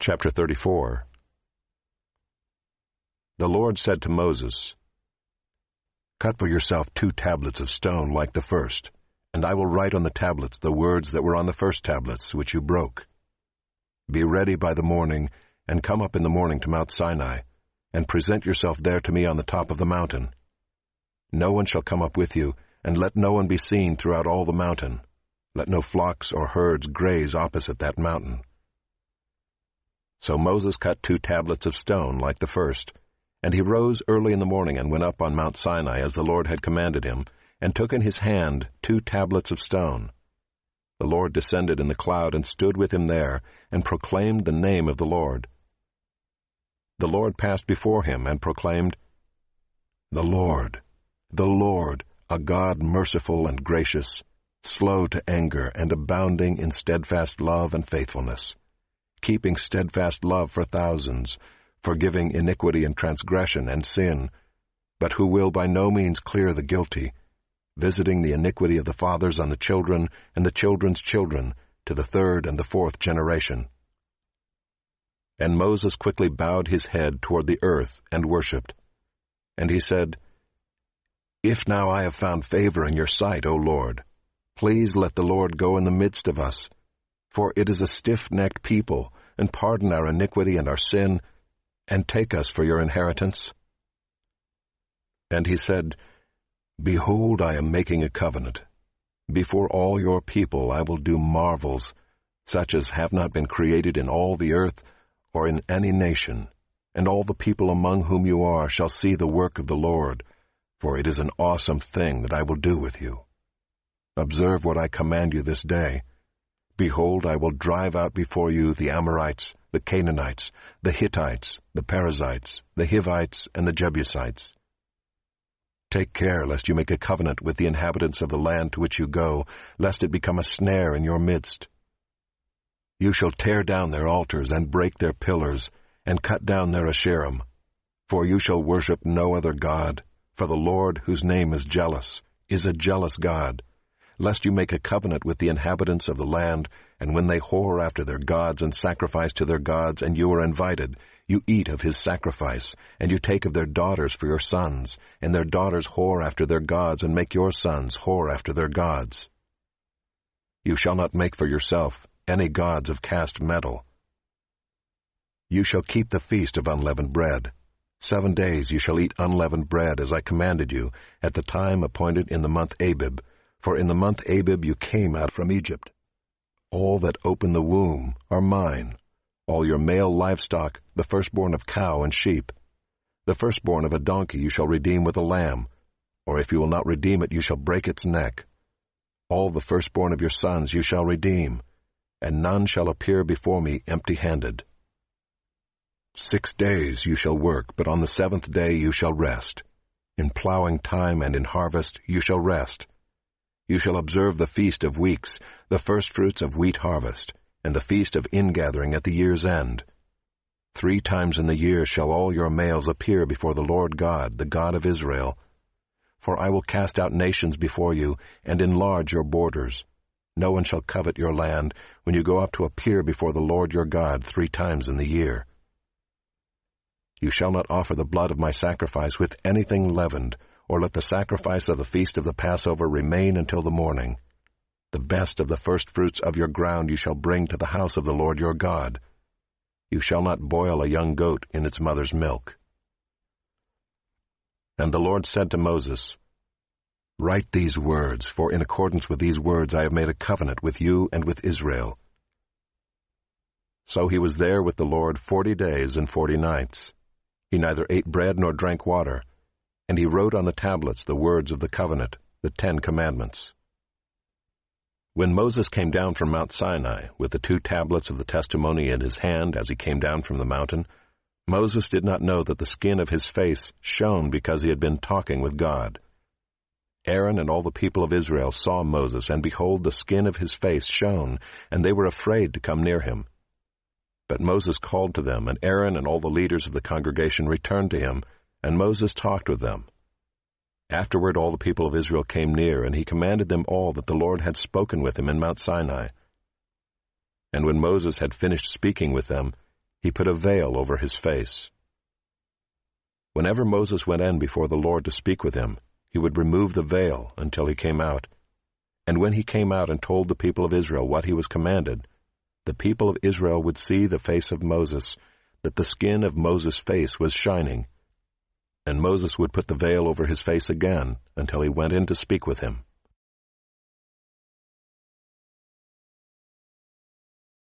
Chapter 34. The Lord said to Moses, "Cut for yourself 2 tablets of stone like the first, and I will write on the tablets the words that were on the first tablets, which you broke. Be ready by the morning, and come up in the morning to Mount Sinai, and present yourself there to me on the top of the mountain. No one shall come up with you, and let no one be seen throughout all the mountain. Let no flocks or herds graze opposite that mountain." So Moses cut 2 tablets of stone like the first, and he rose early in the morning and went up on Mount Sinai as the Lord had commanded him, and took in his hand 2 tablets of stone. The Lord descended in the cloud and stood with him there, and proclaimed the name of the Lord. The Lord passed before him and proclaimed, the Lord, a God merciful and gracious, slow to anger and abounding in steadfast love and faithfulness, keeping steadfast love for thousands, forgiving iniquity and transgression and sin, but who will by no means clear the guilty, visiting the iniquity of the fathers on the children and the children's children to the 3rd and the 4th generation. And Moses quickly bowed his head toward the earth and worshipped. And he said, "If now I have found favor in your sight, O Lord, please let the Lord go in the midst of us, for it is a stiff-necked people, and pardon our iniquity and our sin, and take us for your inheritance." And he said, "Behold, I am making a covenant. Before all your people I will do marvels, such as have not been created in all the earth or in any nation, and all the people among whom you are shall see the work of the Lord, for it is an awesome thing that I will do with you. Observe what I command you this day. Behold, I will drive out before you the Amorites, the Canaanites, the Hittites, the Perizzites, the Hivites, and the Jebusites. Take care lest you make a covenant with the inhabitants of the land to which you go, lest it become a snare in your midst. You shall tear down their altars and break their pillars, and cut down their Asherim. For you shall worship no other God, for the Lord, whose name is jealous, is a jealous God, lest you make a covenant with the inhabitants of the land, and when they whore after their gods and sacrifice to their gods, and you are invited, you eat of his sacrifice, and you take of their daughters for your sons, and their daughters whore after their gods, and make your sons whore after their gods. You shall not make for yourself any gods of cast metal. You shall keep the feast of unleavened bread. 7 days you shall eat unleavened bread, as I commanded you, at the time appointed in the month Abib, for in the month Abib you came out from Egypt. All that open the womb are mine, all your male livestock, the firstborn of cow and sheep. The firstborn of a donkey you shall redeem with a lamb, or if you will not redeem it, you shall break its neck. All the firstborn of your sons you shall redeem, and none shall appear before me empty-handed. 6 days you shall work, but on the 7th day you shall rest. In plowing time and in harvest you shall rest. You shall observe the feast of weeks, the firstfruits of wheat harvest, and the feast of ingathering at the year's end. 3 times in the year shall all your males appear before the Lord God, the God of Israel. For I will cast out nations before you, and enlarge your borders. No one shall covet your land when you go up to appear before the Lord your God 3 times in the year. You shall not offer the blood of my sacrifice with anything leavened, or let the sacrifice of the feast of the Passover remain until the morning. The best of the firstfruits of your ground you shall bring to the house of the Lord your God. You shall not boil a young goat in its mother's milk." And the Lord said to Moses, "Write these words, for in accordance with these words I have made a covenant with you and with Israel." So he was there with the Lord 40 days and 40 nights. He neither ate bread nor drank water, and he wrote on the tablets the words of the covenant, the 10 commandments. When Moses came down from Mount Sinai with the 2 tablets of the testimony in his hand as he came down from the mountain, Moses did not know that the skin of his face shone because he had been talking with God. Aaron and all the people of Israel saw Moses, and behold, the skin of his face shone, and they were afraid to come near him. But Moses called to them, and Aaron and all the leaders of the congregation returned to him, and Moses talked with them. Afterward all the people of Israel came near, and he commanded them all that the Lord had spoken with him in Mount Sinai. And when Moses had finished speaking with them, he put a veil over his face. Whenever Moses went in before the Lord to speak with him, he would remove the veil until he came out. And when he came out and told the people of Israel what he was commanded, the people of Israel would see the face of Moses, that the skin of Moses' face was shining. And Moses would put the veil over his face again until he went in to speak with him.